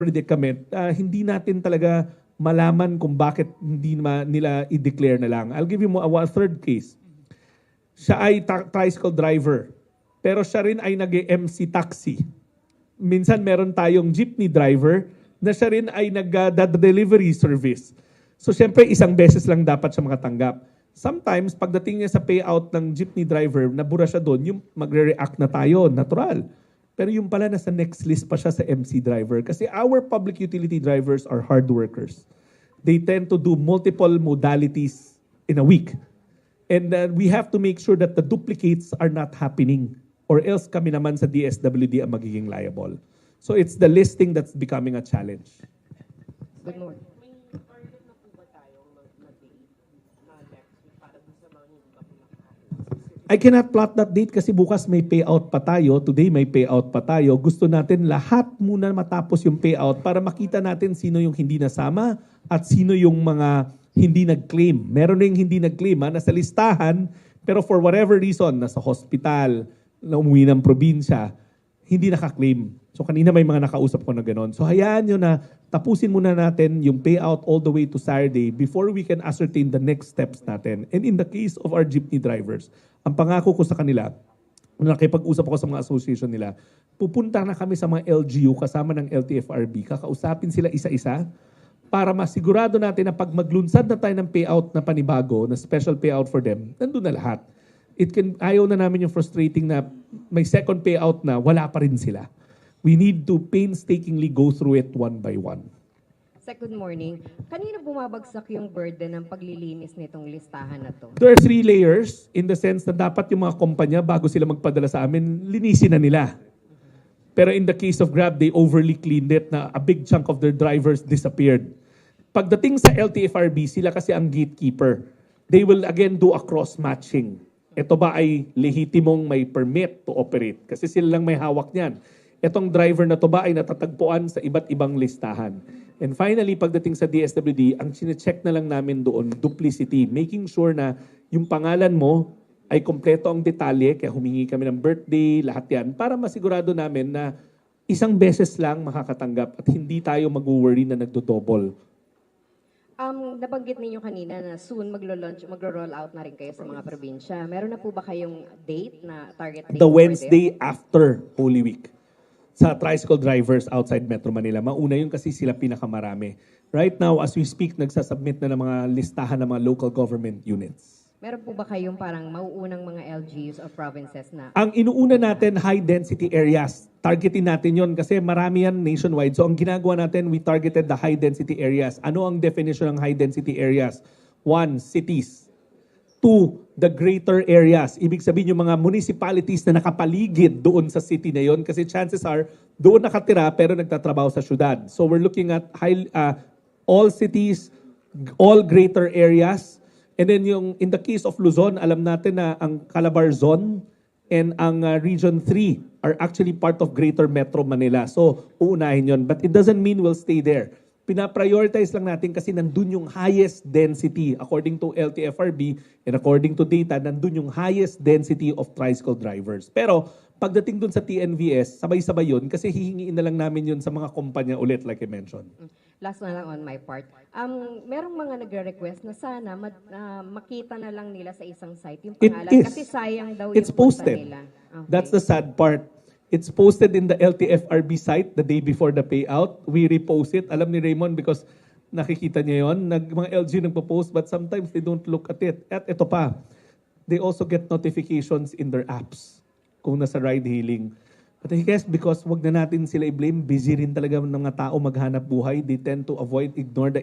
predicament, hindi natin talaga malaman kung bakit hindi nila i-declare na lang. I'll give you a third case. Siya ay tricycle driver, pero siya rin ay nag-MC taxi. Minsan meron tayong jeepney driver na siya rin ay nag-delivery service. So syempre isang beses lang dapat siya makatanggap. Sometimes pagdating niya sa payout ng jeepney driver, nabura siya doon, yung magre-react na tayo, natural. Pero yung pala nasa next list pa siya sa MC driver kasi our public utility drivers are hard workers. They tend to do multiple modalities in a week. And we have to make sure that the duplicates are not happening or else kami naman sa DSWD ang magiging liable. So it's the listing that's becoming a challenge. Good morning. I cannot plot that date kasi bukas may payout pa tayo, today may payout pa tayo. Gusto natin lahat muna matapos yung payout para makita natin sino yung hindi nasama at sino yung mga hindi nag-claim. Meron ring hindi nag-claim, nasa listahan, pero for whatever reason, nasa hospital, na umuwi ng probinsya, hindi naka-claim. So kanina may mga nakausap ko na gano'n. So hayaan nyo na tapusin muna natin yung payout all the way to Saturday before we can ascertain the next steps natin. And in the case of our jeepney drivers, ang pangako ko sa kanila, nakipag-usap ako sa mga association nila, pupunta na kami sa mga LGU kasama ng LTFRB, kakausapin sila isa-isa para masigurado natin na pag maglunsad na tayo ng payout na panibago, na special payout for them, nandun na lahat. Ayaw na namin yung frustrating na may second payout na wala pa rin sila. We need to painstakingly go through it one by one. Good morning. Kanina bumabagsak yung burden ng paglilinis nitong listahan na to? There are 3 layers in the sense na dapat yung mga kumpanya bago sila magpadala sa amin, linisin na nila. Pero in the case of Grab, they overly cleaned it na a big chunk of their drivers disappeared. Pagdating sa LTFRB, sila kasi ang gatekeeper. They will again do a cross-matching. Ito ba ay lehitimong may permit to operate? Kasi sila lang may hawak niyan. Itong driver na to ba ay natatagpuan sa iba't ibang listahan? And finally, pagdating sa DSWD, ang sinecheck na lang namin doon, duplicity, making sure na yung pangalan mo ay kompleto ang detalye, kaya humingi kami ng birthday, lahat yan, para masigurado namin na isang beses lang makakatanggap at hindi tayo mag-worry na nagdo-double. Nabanggit ninyo kanina na soon magro-roll out na rin kayo sa mga probinsya. Meron na po ba kayong date na target date? The Wednesday after Holy Week. Sa tricycle drivers outside Metro Manila. Mauna yun kasi sila pinakamarami. Right now, as we speak, nagsasubmit na ng mga listahan ng mga local government units. Meron po ba kayong parang mauunang mga LGUs or provinces na? Ang inuuna natin, high-density areas. Targetin natin yon kasi marami yan nationwide. So ang ginagawa natin, we targeted the high-density areas. Ano ang definition ng high-density areas? 1, cities. 2, the greater areas. Ibig sabihin yung mga municipalities na nakapaligid doon sa city na yon kasi chances are doon nakatira pero nagtatrabaho sa syudad. So we're looking at all cities, all greater areas. And then yung in the case of Luzon, alam natin na ang Calabar Zone and ang Region 3 are actually part of Greater Metro Manila. So uunahin yon, but it doesn't mean we'll stay there. Pina-prioritize lang natin kasi nandun yung highest density. According to LTFRB and according to data, nandun yung highest density of tricycle drivers. Pero pagdating dun sa TNVS, sabay-sabay yun kasi hihingiin na lang namin yun sa mga kumpanya ulit like I mentioned. Last na lang on my part. Merong mga nagre-request na sana makita na lang nila sa isang site yung pangalan kasi sayang daw It's yung punta posted. nila. Okay. That's the sad part. It's posted in the LTFRB site the day before the payout. We repost it. Alam ni Raymond because nakikita niya yon. Mga LG nagpo-post but sometimes they don't look at it. At ito pa, they also get notifications in their apps kung nasa ride hailing. But I guess because wag na natin sila i-blame, busy rin talaga ng mga tao maghanap buhay. They tend to ignore the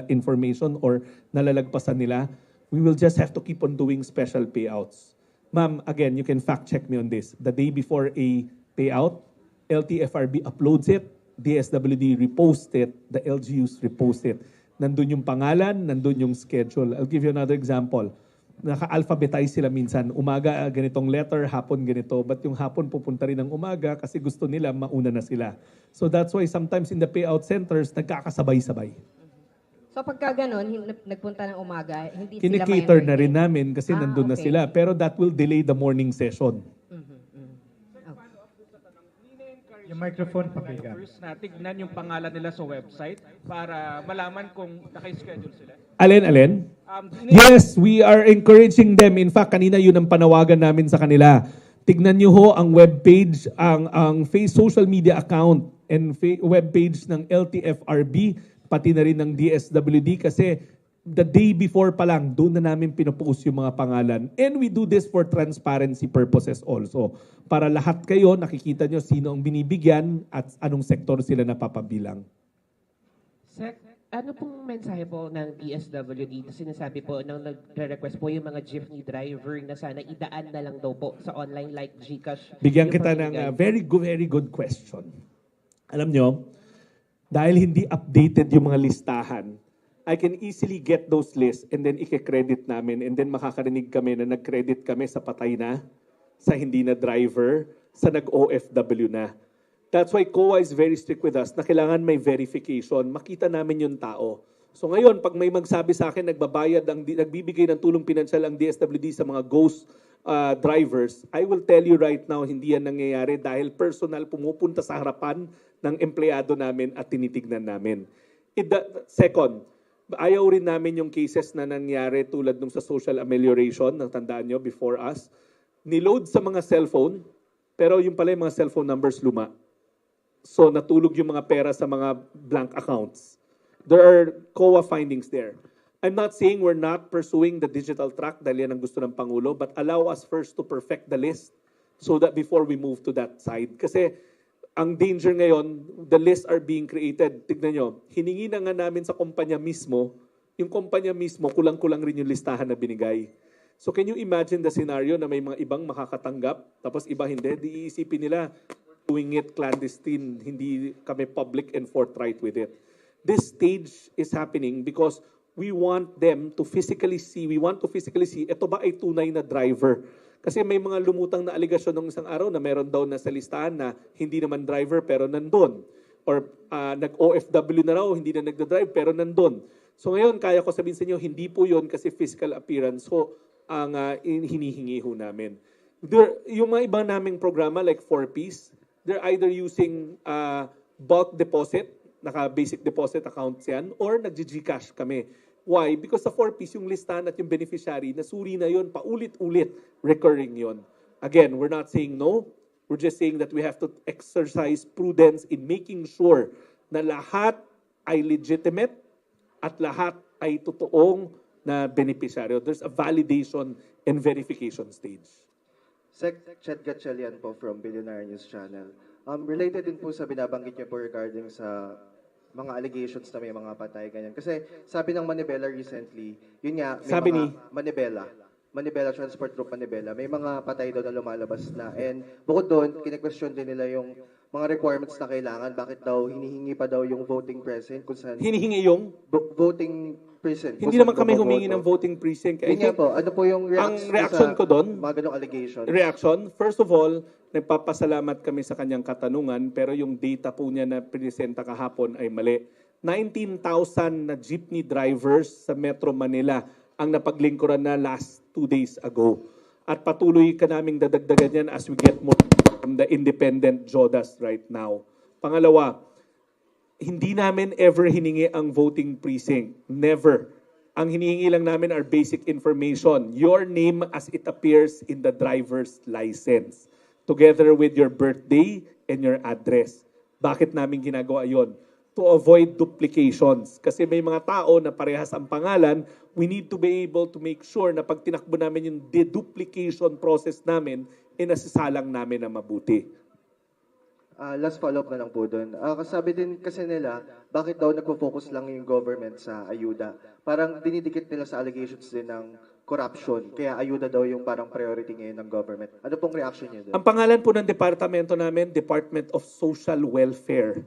information or nalalagpasan nila. We will just have to keep on doing special payouts. Ma'am, again, you can fact check me on this. The day before a payout, LTFRB uploads it, DSWD reposts it, the LGUs repost it. Nandun yung pangalan, nandun yung schedule. I'll give you another example. Naka-alphabetize sila minsan. Umaga, ganitong letter, hapon ganito. But yung hapon pupunta rin ng umaga kasi gusto nila mauna na sila. So that's why sometimes in the payout centers, nagkakasabay-sabay. So pagka ganun, nagpunta ng umaga, hindi sila Kinikater na ma-entertain? rin namin kasi nandun na okay. sila. Pero that will delay the morning session. Yung microphone pakinggan. First na tignan yung pangalan nila sa website para malaman kung naka-schedule sila. Alin? Yes, we are encouraging them. In fact, kanina yun ang panawagan namin sa kanila. Tignan nyo ho ang webpage, ang social media account and webpage ng LTFRB, pati na rin ng DSWD kasi the day before pa lang, doon na namin pinopost yung mga pangalan. And we do this for transparency purposes also. Para lahat kayo, nakikita nyo sino ang binibigyan at anong sektor sila napapabilang. Sec, ano pong mensahe po ng DSWD? Sinasabi po nang nagre-request po yung mga jeepney driver na sana idaan na lang daw po sa online like GCash. Bigyan yung kita ng pamimigay. very good question. Alam nyo, dahil hindi updated yung mga listahan, I can easily get those lists and then i-credit namin and then makakarinig kami na nag-credit kami sa patay na, sa hindi na driver, sa nag-OFW na. That's why COA is very strict with us na kailangan may verification, makita namin yung tao. So ngayon, pag may magsabi sa akin, nagbibigay ng tulong pinansyal ang DSWD sa mga ghost drivers, I will tell you right now, hindi yan nangyayari dahil personal pumupunta sa harapan ng empleyado namin at tinitignan namin. Second, ayaw rin namin yung cases na nangyari tulad nung sa social amelioration, tandaan nyo, before us. Niload sa mga cellphone, pero yung pala yung mga cellphone numbers luma. So natulog yung mga pera sa mga blank accounts. There are COA findings there. I'm not saying we're not pursuing the digital track dahil yan ang gusto ng Pangulo, but allow us first to perfect the list so that before we move to that side. Kasi ang danger ngayon, the lists are being created. Tignan nyo, hiningi na nga namin sa kumpanya mismo, yung kumpanya mismo, kulang-kulang rin yung listahan na binigay. So can you imagine the scenario na may mga ibang makakatanggap, tapos iba hindi, di iisipin nila, doing it clandestine, hindi kami public and forthright with it. This stage is happening because we want them to physically see, ito ba ay tunay na driver? Kasi may mga lumutang na aligasyon ng isang araw na meron daw na sa listahan na hindi naman driver pero nandun. Or nag-OFW na raw, hindi na nagda-drive pero nandun. So ngayon, kaya ko sabihin sa inyo, hindi po yon kasi physical appearance. So ang hinihingi ho namin. Yung mga ibang naming programa like 4Ps, they're either using bulk deposit, naka-basic deposit accounts yan, or nag-GCash kami. Why? Because sa 4Ps, yung listahan at yung beneficiary, nasuri na yon, paulit-ulit, recurring yon. Again, we're not saying no. We're just saying that we have to exercise prudence in making sure na lahat ay legitimate at lahat ay totoong na beneficiaryo. There's a validation and verification stage. Sec Chet Gatchalian po from Billionaire News Channel. Related din po sa binabanggit niyo po regarding sa mga allegations na may mga patay, ganyan. Kasi sabi ng Manibela recently, yun nga, may Sabi mga ni? Manibela Transport Group Manibela, may mga patay daw na lumalabas na. And bukod doon, kine-question din nila yung mga requirements na kailangan. Bakit daw hinihingi pa daw yung voting precinct kung saan... Hinihingi yung? Voting precinct. Hindi naman kami humingi ng voting precinct. Yun nga po, ano po yung reaction ko doon? Mga ganong allegations. Reaction, first of all, nagpapasalamat kami sa kanyang katanungan, pero yung data po niya na presenta kahapon ay mali. 19,000 na jeepney drivers sa Metro Manila ang napaglingkuran na last 2 days ago. At patuloy ka naming dadagdagan yan as we get more from the independent JODAS right now. Pangalawa, hindi namin ever hiningi ang voting precinct. Never. Ang hinihingi lang namin are basic information. Your name as it appears in the driver's license. Together with your birthday and your address. Bakit namin ginagawa yon? To avoid duplications. Kasi may mga tao na parehas ang pangalan, we need to be able to make sure na pag tinakbo namin yung deduplication process namin, nasasalang namin na mabuti. Last follow-up na lang po doon. Kasabi din kasi nila, bakit daw nagpo-focus lang yung government sa ayuda? Parang dinidikit nila sa allegations din ng corruption. Kaya ayuda daw yung parang priority ngayon ng government. Ano pong reaction niyo doon? Ang pangalan po ng departamento namin, Department of Social Welfare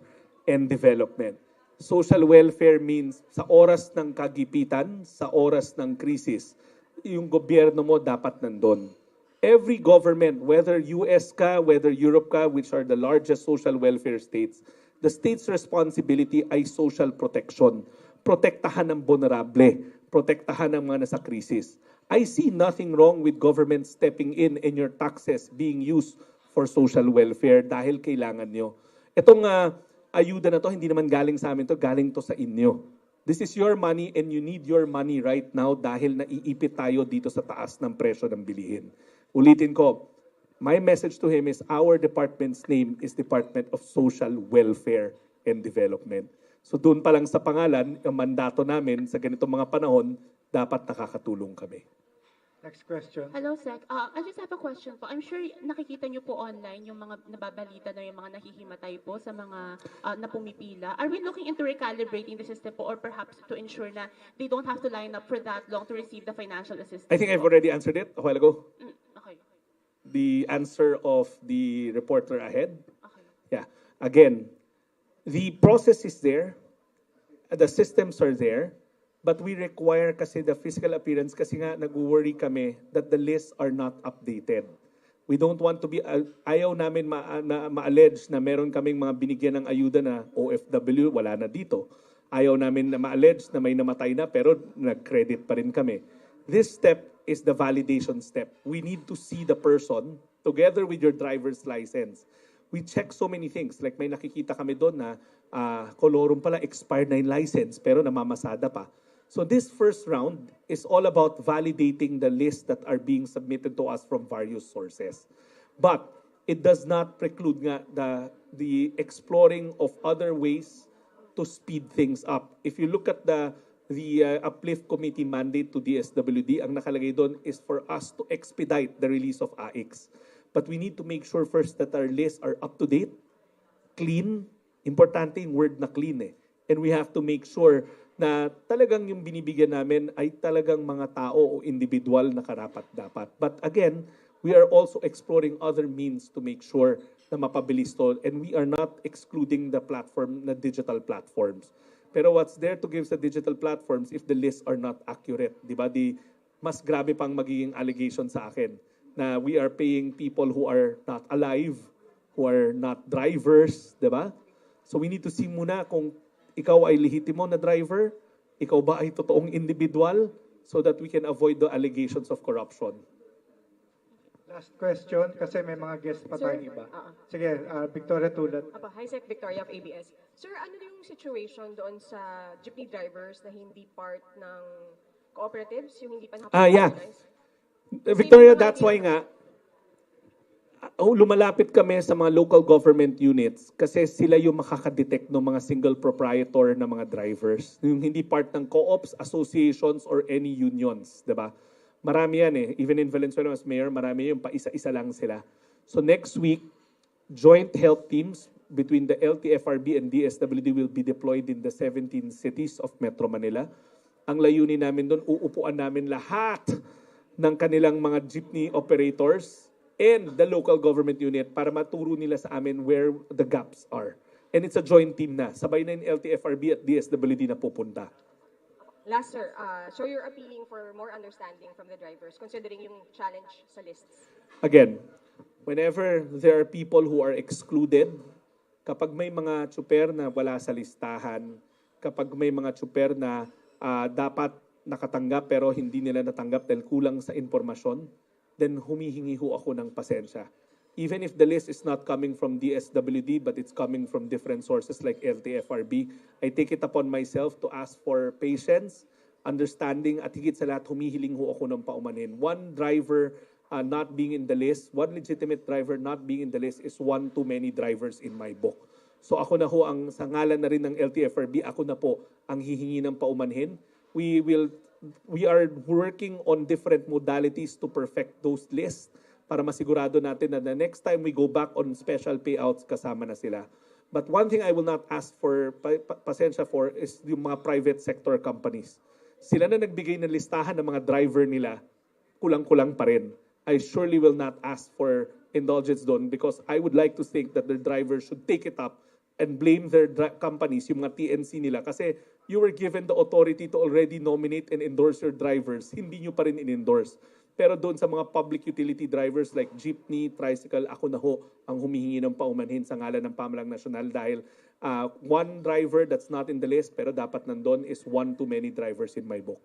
and Development. Social welfare means sa oras ng kagipitan, sa oras ng krisis, yung gobyerno mo dapat nandun. Every government, whether US ka, whether Europe ka, which are the largest social welfare states, the state's responsibility ay social protection. Protektahan ng vulnerable, protektahan ng mga nasa krisis. I see nothing wrong with government stepping in and your taxes being used for social welfare dahil kailangan nyo. Itong ayuda na to, hindi naman galing sa amin to, galing to sa inyo. This is your money and you need your money right now dahil naiipit tayo dito sa taas ng presyo ng bilihin. Ulitin ko, my message to him is our department's name is Department of Social Welfare and Development. So doon pa lang sa pangalan, ang mandato namin sa ganitong mga panahon, dapat nakakatulong kami. Next question. Hello, Sec. I just have a question po. I'm sure nakikita niyo po online yung mga nababalita na yung mga nahihimatay po sa mga na pumipila. Are we looking into recalibrating the system po or perhaps to ensure na they don't have to line up for that long to receive the financial assistance? I think I've po? already answered it a while ago. Okay. The answer of the reporter ahead. Okay. Yeah. Again, the process is there. The systems are there. But we require kasi the physical appearance kasi nga nag-worry kami that the lists are not updated. We don't want to be, ayaw namin ma-allege na meron kaming mga binigyan ng ayuda na OFW, wala na dito. Ayaw namin na ma-allege na may namatay na pero nag-credit pa rin kami. This step is the validation step. We need to see the person together with your driver's license. We check so many things. Like may nakikita kami doon na kolorum pala, expired na yung license pero namamasada pa. So this first round is all about validating the lists that are being submitted to us from various sources. But it does not preclude nga the exploring of other ways to speed things up. If you look at the Uplift Committee mandate to DSWD, ang nakalagay doon is for us to expedite the release of AIX. But we need to make sure first that our lists are up to date, clean, importante yung word na clean eh. And we have to make sure na talagang yung binibigyan namin ay talagang mga tao o individual na karapat-dapat. But again, we are also exploring other means to make sure na mapabilis to. And we are not excluding the platform na digital platforms. Pero what's there to give sa digital platforms if the lists are not accurate? Di ba? Mas grabe pang magiging allegation sa akin na we are paying people who are not alive, who are not drivers, di ba? So we need to see muna kung ikaw ay lehitimo na driver, ikaw ba ay totoong individual so that we can avoid the allegations of corruption. Last question kasi may mga guest pa Sir, tayong iba. Sige, Victoria Tulad. Hi, Sec. Victoria of ABS. Sir, ano yung situation doon sa jeepney drivers na hindi part ng cooperatives, yung hindi pa Yeah. nakapag-organize? Victoria, that's why nga, lumalapit kami sa mga local government units kasi sila yung makakadetect ng mga single proprietor na mga drivers. Yung hindi part ng co-ops, associations, or any unions, di ba? Marami yan eh. Even in Valenzuela as mayor, marami yung pa-isa-isa lang sila. So next week, joint health teams between the LTFRB and DSWD will be deployed in the 17 cities of Metro Manila. Ang layunin namin doon, uupuan namin lahat ng kanilang mga jeepney operators and the local government unit para maturo nila sa amin where the gaps are. And it's a joint team na. Sabay na yung LTFRB at DSWD na pupunta. Last, sir, so you're appealing for more understanding from the drivers considering yung challenge sa lists? Again, whenever there are people who are excluded, kapag may mga tsuper na wala sa listahan, kapag may mga tsuper na dapat nakatanggap pero hindi nila natanggap dahil kulang sa impormasyon, then humihingi ho ako ng pasensya. Even if the list is not coming from DSWD, but it's coming from different sources like LTFRB, I take it upon myself to ask for patience, understanding, at higit sa lahat, humihiling ho ako ng paumanhin. One driver not being in the list, one legitimate driver not being in the list is one too many drivers in my book. So ako na ho, sa ngalan na rin ng LTFRB, ako na po ang hihingi ng paumanhin. We are working on different modalities to perfect those lists para masigurado natin na the next time we go back on special payouts, kasama na sila. But one thing I will not ask for, pasensya for, is yung mga private sector companies. Sila na nagbigay ng listahan ng mga driver nila, kulang-kulang pa rin. I surely will not ask for indulgence doon because I would like to think that the drivers should take it up and blame their companies, yung mga TNC nila. Kasi you were given the authority to already nominate and endorse your drivers. Hindi nyo pa rin in-endorse. Pero doon sa mga public utility drivers like jeepney, tricycle, ako na ho ang humihingi ng paumanhin sa ngalan ng Pamahalang Nasyonal dahil one driver that's not in the list pero dapat nandun is one too many drivers in my book.